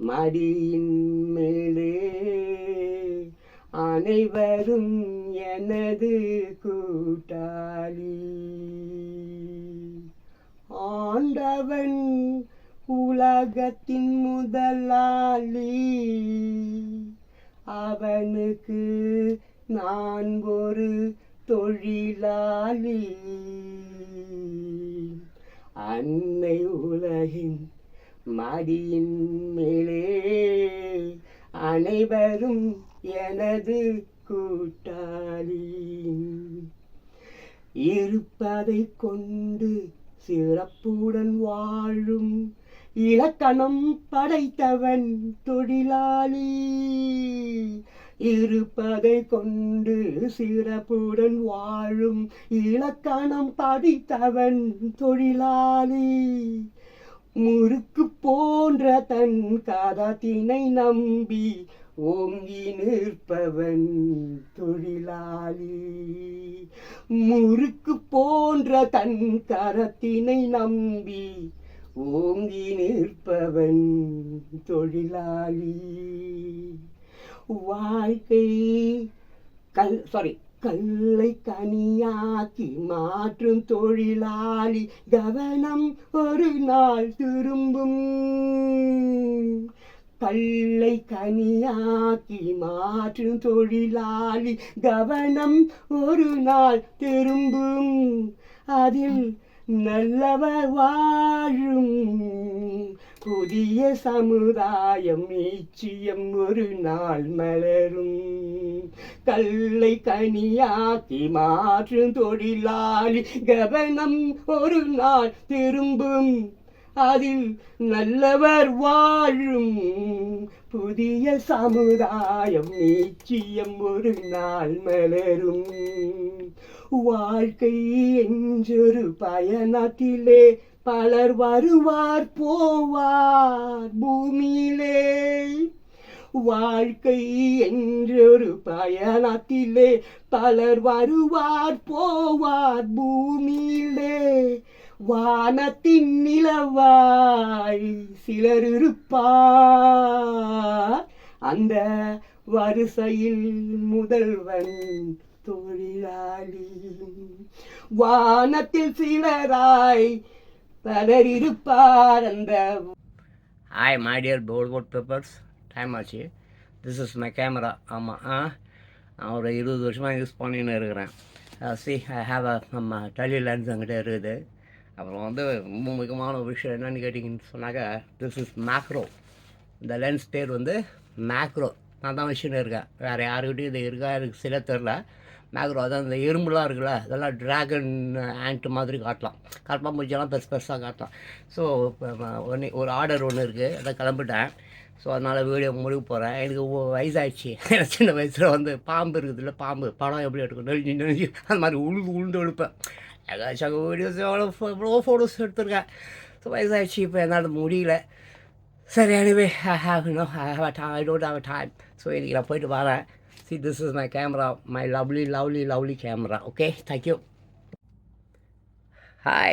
மடியின் மேலே அனைவரும் எனது கூட்டாளி. ஆண்டவன் உலகத்தின் முதலாளி, அவனுக்கு நான் ஒரு தொழிலாளி. அன்னை உலகின் மடியின் மேலே அனைவரும் எனது கூட்டாளி. இருப்பதை கொண்டு சிறப்புடன் வாழும் இலக்கணம் படைத்தவன் தொழிலாளி. இருப்பதை கொண்டு சிறப்புடன் வாழும் இலக்கணம் படைத்தவன் தொழிலாளி. முறுக்கு போன்ற தன் கரத்தினை நம்பி ஓங்கி நிற்பவன் தொழிலாளி. முறுக்கு போன்ற தன் கரத்தினை நம்பி ஓங்கி நிற்பவன் தொழிலாளி. வாழ்க்கை கல்லை கனியாக்கி மாற்றும் தொழிலாளி. கவனம் ஒரு நாள் திரும்பும். கல்லை கனியாக்கி மாற்றும் தொழிலாளி. கவனம் ஒரு நாள் திரும்பும். அதில் நல்லவர் வாழும் புதிய சமுதாயம் நிச்சயம் ஒரு நாள் மலரும். கல்லை கனியாக்கி மாற்றும் தொழிலாளி. கவனம் ஒரு நாள் திரும்பும். அதில் நல்லவர் வாழும் புதிய சமுதாயம் நிச்சயம் ஒரு நாள் மலரும். வாழ்க்கை என்றொரு பயணத்திலே பலர் வருவார் போவார் பூமியிலே. வாழ்க்கை என்றொரு பயணத்திலே பலர் வருவார் போவார் பூமியிலே. வானத்தின் நிலவாய் சிலர் இருப்பார், அந்த வரிசையில் முதல்வன் தொழிலாளி. வானத்தில் சிலராய் பலர் இருப்பார் அந்த. Hi my dear board papers, time ஆச்சு. This is my camera. ஆமாம், நான் ஒரு 20 வருஷமாக யூஸ் பண்ணின்னு இருக்கிறேன். சி ஐ ஹாவ் நம்ம டெலி லென்ஸ் அங்கிட்ட இருக்குது. அப்புறம் வந்து ரொம்ப முக்கியமான ஒரு விஷயம் என்னென்னு கேட்டிங்கன்னு சொன்னாக்கா, திஸ் இஸ் மேக்ரோ. இந்த லென்ஸ் பேர் வந்து மேக்ரோ. நான் தான் வச்சுன்னு இருக்கேன், வேறு யாருக்கிட்டையும் இது இருக்கா எனக்கு சில தெரில. மேக்ரோ அதான் இந்த எறும்புலாம் இருக்குல்ல, அதெல்லாம் ட்ராகன் ஆண்ட் மாதிரி காட்டலாம், கரப்பாம்பூச்சியெல்லாம் பெருசாக காட்டலாம். ஸோ ஒரு ஆர்டர் ஒன்று இருக்குது, அதை கிளம்பிட்டேன். ஸோ அதனால் வீடியோ முடிவு போகிறேன். எனக்கு வயசாகிடுச்சு. சின்ன வயசில் வந்து பாம்பு இருக்குதுல்ல, பாம்பு படம் எப்படி எடுக்கும் நெஞ்சு அந்த மாதிரி உளுந்து எழுப்பேன். ஏதாச்சும் வீடியோஸ் எவ்வளோ ஃபோட்டோஸ் எடுத்துருக்கேன். ஸோ வயசாகிடுச்சு, இப்போ என்னால் முடியல. சரி, anyway I don't have a time. So இன்றைக்கி நான் போயிட்டு வரேன். See, this is my camera, my lovely camera. Okay, thank you. Hi.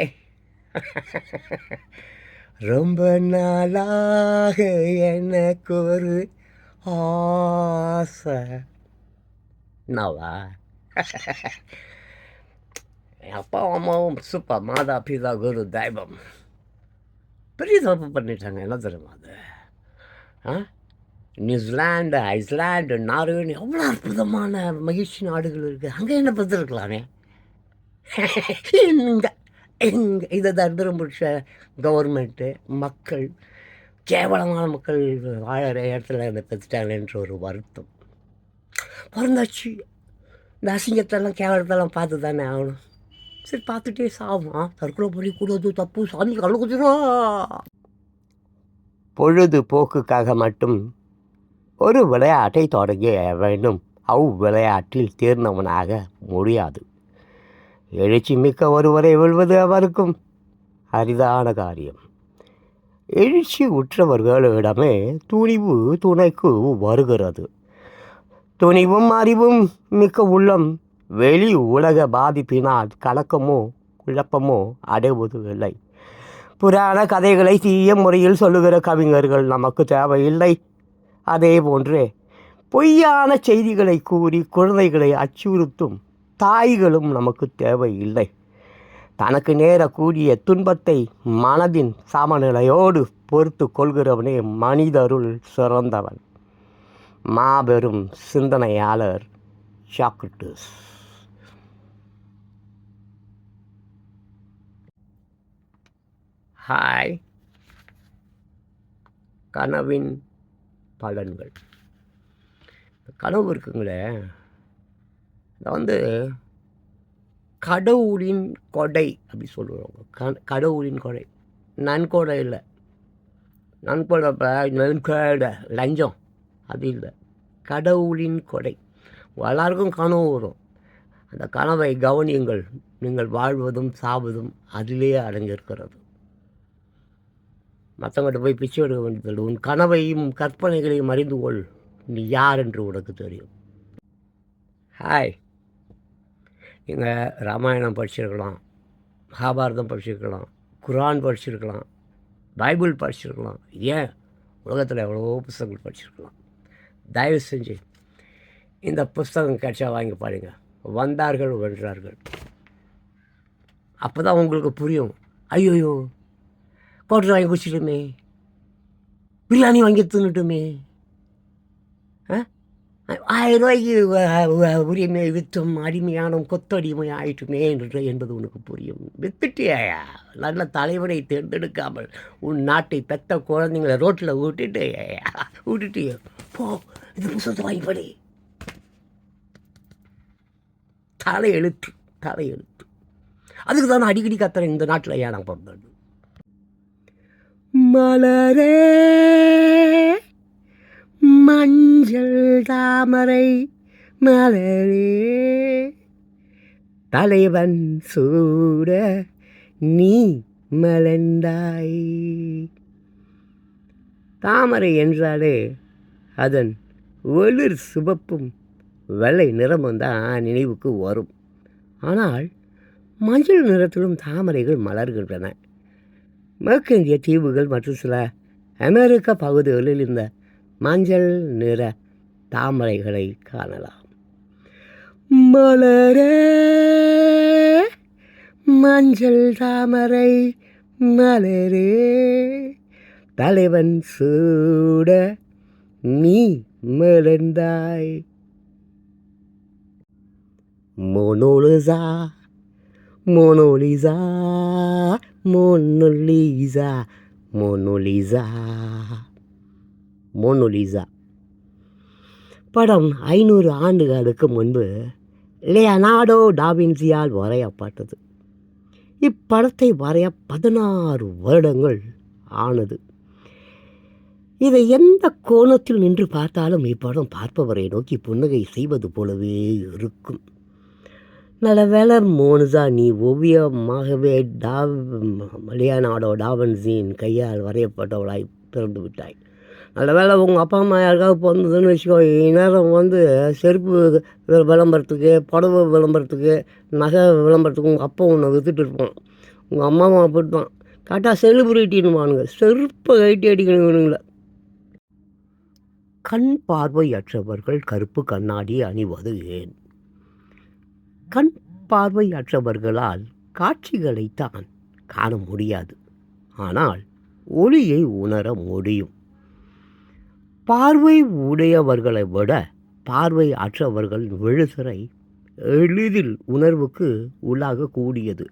ரொம்ப நாளாக எனக்கு ஒரு ஆசை. என்னவா? என் அப்பா அம்மாவும் சூப்பர், மாதா பிதா குரு தெய்வம். பெரிய தப்பு பண்ணிட்டாங்க. என்ன தெரியுமா அது? நியூசிலாண்டு, ஐஸ்லாண்டு, நார்வே, எவ்வளோ அற்புதமான மகிழ்ச்சி நாடுகள் இருக்குது. அங்கே என்ன பார்த்துருக்கலாமே. இங்கே இதை தரித்திரம் பிடிச்ச கவர்மெண்ட்டு, மக்கள், கேவலமான மக்கள் வாழற இடத்துல என்னை பெற்றுட்டாங்களேன்ற ஒரு வருத்தம் பிறந்தாச்சு. இந்த அசிங்கத்தெல்லாம் கேவலத்தெல்லாம் பார்த்து தானே ஆகணும். சரி, பார்த்துட்டே சாவும். தற்கொலை பண்ணிக்கூடாது, தப்பு, சாமி கண்ணு குத்திரும். பொழுதுபோக்குக்காக மட்டும் ஒரு விளையாட்டை தொடங்க வேண்டும். விளையாட்டில் தேர்ந்தவனாக முடியாது. எழுச்சி மிக்க ஒருவரை வெல்வது அவருக்கும் அரிதான காரியம். எழுச்சி உற்றவர்களிடமே துணிவு துணைக்கு வருகிறது. துணிவும் அறிவும் மிக்க உள்ளம் வெளி உலக பாதிப்பினால் கலக்கமோ குழப்பமோ அடைவது இல்லை. புராண கதைகளை தீய முறையில் சொல்லுகிற கவிஞர்கள் நமக்கு தேவையில்லை. அதே போன்று பொய்யான செய்திகளை கூறி குழந்தைகளை அச்சுறுத்தும் தாய்களும் நமக்கு தேவையில்லை. தனக்கு நேரக்கூடிய துன்பத்தை மனதின் சமநிலையோடு பொறுத்து கொள்கிறவனே மனிதருள் சிறந்தவன். மாபெரும் சிந்தனையாளர் சாக்ரட்டிஸ். ஹாய். கனவின் பலன்கள். கனவு இருக்குங்களே, இதை கடவுளின் கொடை அப்படி சொல்லுவாங்க. கடவுளின் கொடை, நன்கொடை இல்லை. நன்கொடை லஞ்சம் அது இல்லை. கடவுளின் கொடை. எல்லாருக்கும் கனவு வரும். அந்த கனவை கவனியுங்கள். நீங்கள் வாழ்வதும் சாவதும் அதிலேயே அடங்கியிருக்கிறது. மற்றவங்கிட்ட போய் பிச்சை எடுக்க வேண்டியதில்லை. உன் கனவையும் கற்பனைகளையும் அறிந்து கொள். நீ யார் என்று உனக்கு தெரியும். ஹாய். நீங்கள் ராமாயணம் படிச்சிருக்கலாம், மகாபாரதம் படிச்சிருக்கலாம், குரான் படிச்சிருக்கலாம், பைபிள் படிச்சிருக்கலாம், ஏன் உலகத்தில் எவ்வளோ புத்தகங்கள் படிச்சிருக்கலாம். தயவு செஞ்சு இந்த புஸ்தகம் கிடைச்சா வாங்கி பாருங்க. வந்தார்கள் வென்றார்கள். அப்போ தான் உங்களுக்கு புரியும். ஐயோயோ, கோட்டர் வாங்கி குடிச்சிட்டுமே, பிரியாணி வாங்கி தின்னுட்டுமே, 1000 ரூபாய்க்கு உரிமை விற்றும் அடிமையானும் கொத்தடிமை ஆயிட்டுமே என்பது உனக்கு புரியும். வித்துட்டியா? நல்ல தலைவனை தேர்ந்தெடுக்காமல் உன் நாட்டை பெத்த குழந்தைங்களை ரோட்டில் விட்டுட்டு போ, இந்த புத்தகத்தை வாங்கி படி. தலையெழுத்து. அதுக்கு தான் அடிக்கடி கத்துறேன். இந்த நாட்டில் ஏன் நான் பிறந்தேன். மலரே மஞ்சள் தாமரை மலரே தலைவன் சூட நீ மலர்ந்தாய். தாமரை என்றாலே அதன் ஒளிர் சிவப்பும் வெள்ளை நிறமும் தான் நினைவுக்கு வரும். ஆனால் மஞ்சள் நிறத்திலும் தாமரைகள் மலர்கின்றன. மேற்கிந்திய தீவுகள் மற்றும் சில அமெரிக்க பகுதிகளில் இந்த மஞ்சள் நிற தாமரைகளை காணலாம். மலரே மஞ்சள் தாமரை மலரே தலைவன் சூட நீ மலர்ந்தாய். மோனோலிசா மோனோலிசா மோனோலிசா மோனோலிசா மோனோலிசா படம் 500 ஆண்டுகளுக்கு முன்பு லியோனார்டோ டாவின்சியால் வரையப்பட்டது. இப்படத்தை வரைய 16 வருடங்கள் ஆனது. இதை எந்த கோணத்தில் நின்று பார்த்தாலும் இப்படம் பார்ப்பவரை நோக்கி புன்னகை செய்வது போலவே இருக்கும். நல்ல வேலை மோனிசா, நீ ஓவியமாகவே லியோனார்டோ டாவின்சியின் கையால் வரையப்பட்டவளாய் பிறந்து விட்டாய். நல்ல வேலை உங்கள் அப்பா அம்மா யாருக்காவது பிறந்ததுன்னு வச்சுக்கோ, இந்நேரம் செருப்பு விளம்பரத்துக்கு, புடவை விளம்பரத்துக்கு, நகை விளம்பரத்துக்கு உங்கள் அப்பா உன்னை விற்றுட்டு இருப்பான். உங்கள் அம்மாவை அப்படித்தான் டாட்டா செலிபிரிட்டின்னுவானுங்க. செருப்பை கைட்டி அடிக்கணுங்கள. கண் பார்வையற்றவர்கள் கருப்பு கண்ணாடி அணிவது ஏன்? கண் பார்வையற்றவர்களால் காட்சிகளைத்தான் காண முடியாது, ஆனால் ஒளியை உணர முடியும். பார்வை உடையவர்களை விட பார்வை அற்றவர்கள் விழுதிரை எளிதில் உணர்வுக்கு உள்ளாகக்கூடியது.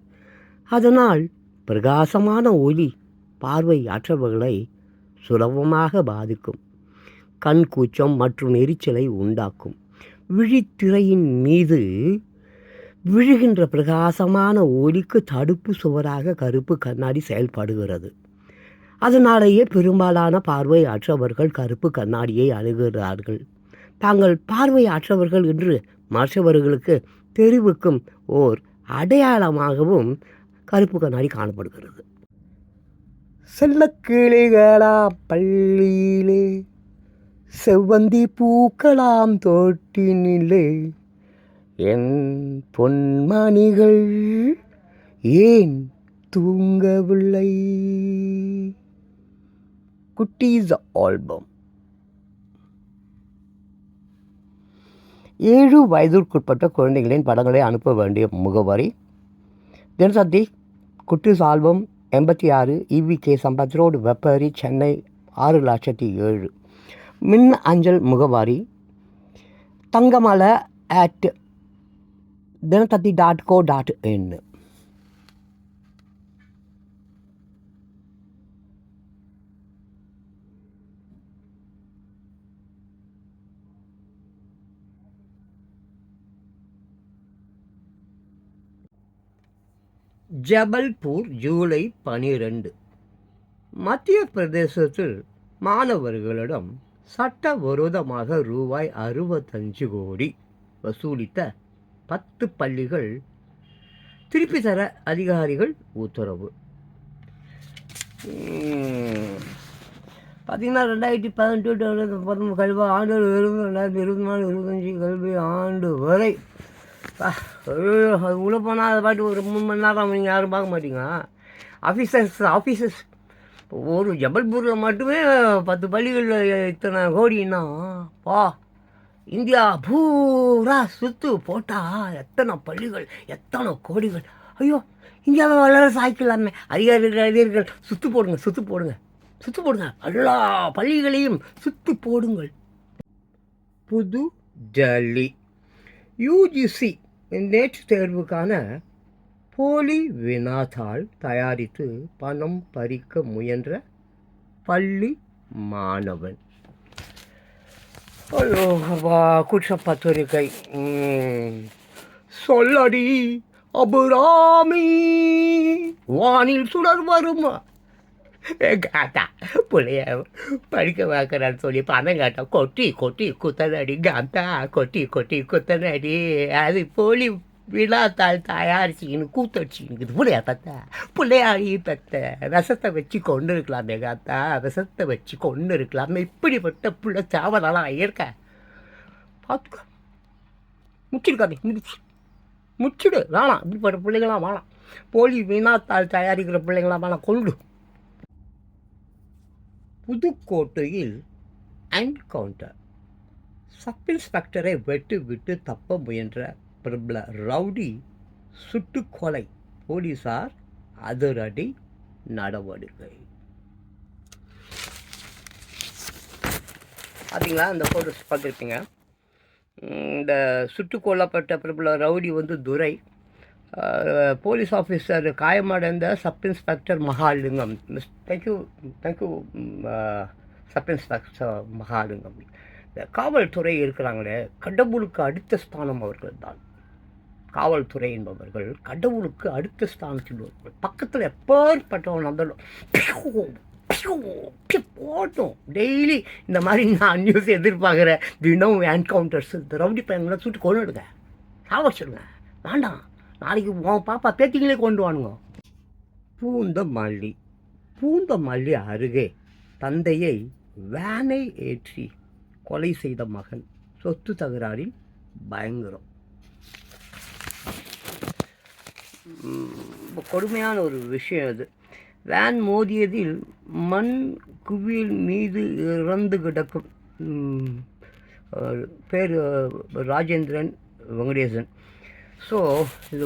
அதனால் பிரகாசமான ஒளி பார்வை அற்றவர்களை சுலபமாக பாதிக்கும். கண் கூச்சம் மற்றும் எரிச்சலை உண்டாக்கும். விழித்திரையின் மீது விழுகின்ற பிரகாசமான ஒளிக்கு தடுப்பு சுவராக கருப்பு கண்ணாடி செயல்படுகிறது. அதனாலேயே பெரும்பாலான பார்வை அற்றவர்கள் கருப்பு கண்ணாடியை அணுகுகிறார்கள். தாங்கள் பார்வை அற்றவர்கள் என்று மற்றவர்களுக்கு தெரிவிக்கும் ஓர் அடையாளமாகவும் கருப்பு கண்ணாடி காணப்படுகிறது. செல்லக்கிளிகளா பள்ளியிலே, செவ்வந்தி பூக்கலாம் தோட்டினிலே, என் பொன்மணிகள் ஏன் தூங்கவில்லை. குட்டீஸ் ஆல்பம். 7 வயதிற்குட்பட்ட குழந்தைகளின் படங்களை அனுப்ப வேண்டிய முகவரி: தினசக்தி, குட்டீஸ் album, 86 EVK Sampath road, Vepery, Chennai 6,07,000. மின் அஞ்சல் முகவரி: thangamala@dinasakthi.co.in. ஜபல்பூர், ஜூலை 12. மத்திய பிரதேசத்தில் மாணவர்களிடம் சட்டவிரோதமாக ரூபாய் 65 கோடி வசூலித்த 10 பள்ளிகள் திருப்பி தர அதிகாரிகள் உத்தரவு. பார்த்தீங்கன்னா 2018 கல்வி ஆண்டு 2024-25 கல்வி ஆண்டு வரை அது உள்ளே போனால் அதை பாட்டு ஒரு 3 மணி நேரம் நீங்கள் யாரும் பார்க்க மாட்டீங்க. ஆஃபீஸர்ஸ் ஒரு ஜபல்பூரில் மட்டுமே 10 பள்ளிகளில் இத்தனை கோடின்னா இந்தியா பூரா சுற்று போட்டால் எத்தனை பள்ளிகள், எத்தனை கோடிகள். ஐயோ, இந்தியாவை வளர சாய்க்கலாமே. அதிகாரிகள் சுற்று போடுங்க எல்லா பள்ளிகளையும் சுற்று போடுங்கள். புது டெல்லி. UGC நேற்று தேர்வுக்கான போலி வினாத்தாள் தயாரித்து பணம் பறிக்க முயன்ற பள்ளி மாணவன். ஐயோ, குற்றப்பத்திரிகை. சொல்லடி அபுராமி, வானில் சுடர் வருமா? காத்தா பிள்ளைய படிக்க வைக்கிறான்னு சொல்லி பணம் காட்டா கொட்டி குத்தனடி. காத்தா கொட்டி குத்தனடி. அது போலி விழாத்தாள் தயாரிச்சின்னு கூத்தடிச்சின்னு பிள்ளையா பார்த்தா பிள்ளையாடி பெத்த விஷத்தை வச்சு கொண்டு இருக்கலாமே. காத்தா விஷத்தை வச்சு கொண்டு இருக்கலாமே. இப்படிப்பட்ட பிள்ளை சாவலாம் இருக்க பார்த்துக்க. முச்சிருக்காமே, முச்சிடு. வேணாம், இப்படிப்பட்ட பிள்ளைங்களாம் வேணாம். போலி வினாத்தாள் தயாரிக்கிற பிள்ளைங்களாம் வேணாம், கொண்டு. புதுக்கோட்டையில் என்கவுண்டர். சப் இன்ஸ்பெக்டரை விட்டு தப்ப முயன்ற பிரபல ரவுடி சுட்டுக்கொலை. போலீசார் அதிரடி நடவடிக்கை. பார்த்தீங்களா, இந்த ஃபோட்டோஸ் பார்த்துருப்பீங்க. இந்த சுட்டுக் கொல்லப்பட்ட பிரபல ரவுடி துரை. போலீஸ் ஆஃபீஸர் காயமடைந்த sub inspector Mahalingam. Thank you sub inspector Mahalingam. இந்த காவல்துறை இருக்கிறாங்களே, கடவுளுக்கு அடுத்த ஸ்தானம் அவர்கள் தான். காவல்துறை என்பவர்கள் கடவுளுக்கு அடுத்த ஸ்தானத்தில் வருவார்கள். பக்கத்தில் எப்பேற்பட்டவன் வந்தாலும் போட்டோம். டெய்லி இந்த மாதிரி நான் நியூஸ் எதிர்பார்க்குறேன். தினம் என்கவுண்டர்ஸ். இந்த ரவுடி பையன்களை சுட்டு கொண்டு எடுங்க, சாவச்சிடுங்க. வேண்டாம், நாளைக்கு உன் பாப்பா பேத்திங்களே கொண்டு வானுங்க. பூந்தமல்லி அருகே தந்தையை வேனை ஏற்றி கொலை செய்த மகன். சொத்து தகராறில் பயங்கரம். கொடுமையான ஒரு விஷயம் அது. வேன் மோதியதில் மண் குவியல் மீது இறந்து கிடக்கும். பேர் ராஜேந்திரன் வெங்கடேசன். ஸோ இது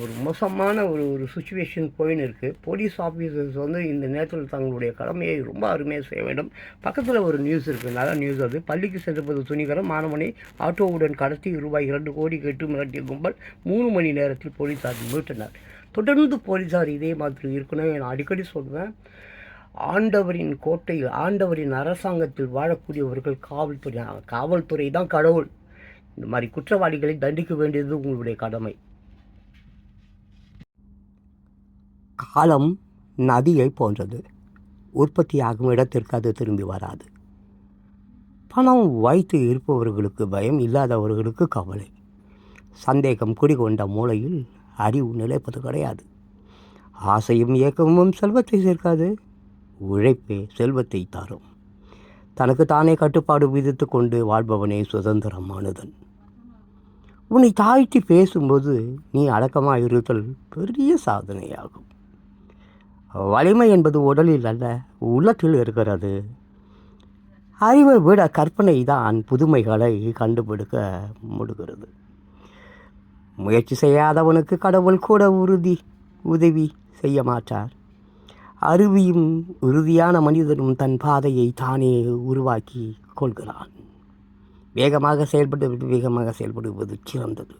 ஒரு மோசமான ஒரு சுச்சுவேஷன் போயின்னு இருக்குது. போலீஸ் ஆஃபீஸர்ஸ் இந்த நேரத்தில் தங்களுடைய கடமையை ரொம்ப அருமையாக செய்ய வேண்டும். பக்கத்தில் ஒரு நியூஸ் இருக்குது, நல்ல நியூஸ் அது. பள்ளிக்கு சென்றிருப்பது துணிகரம். மாணவனை ஆட்டோவுடன் கடத்தி ரூபாய் 2 கோடி கேட்டு மிரட்டிய கும்பல் 3 மணி நேரத்தில் போலீஸார் மீட்டனர். தொடர்ந்து போலீஸார் இதே மாதிரி இருக்கணும். நான் அடிக்கடி சொல்வேன், ஆண்டவரின் கோட்டையில், ஆண்டவரின் அரசாங்கத்தில் வாழக்கூடியவர்கள் காவல்துறை தான் கடவுள். இந்த மாதிரி குற்றவாளிகளை தண்டிக்க வேண்டியது உங்களுடைய கடமை. காலம் நதியை போன்றது. உற்பத்தியாகும் இடத்திற்கு அது திரும்பி வராது. பணம் வைத்து இருப்பவர்களுக்கு பயம், இல்லாதவர்களுக்கு கவலை. சந்தேகம் குடிகொண்ட மூளையில் அறிவு நிலைப்பது கிடையாது. ஆசையும் இயக்கமும் செல்வத்தை சேர்க்காது. உழைப்பே செல்வத்தை தரும். தனக்கு தானே கட்டுப்பாடு விதித்து கொண்டு வாழ்பவனே சுதந்திரமானதன். உன்னை தாழ்த்தி பேசும்போது நீ அடக்கமாக இருத்தல் பெரிய சாதனையாகும். வலிமை என்பது உடலில் அல்ல, உள்ளத்தில் இருக்கிறது. அறிவை விட கற்பனை தான் புதுமைகளை கண்டுபிடிக்க முடிகிறது. முயற்சி செய்யாதவனுக்கு கடவுள் கூட உதவி செய்ய மாட்டார். அருவியும் உறுதியான மனிதனும் தன் பாதையை தானே உருவாக்கி கொள்கிறான். வேகமாக செயல்படுவது சிறந்தது.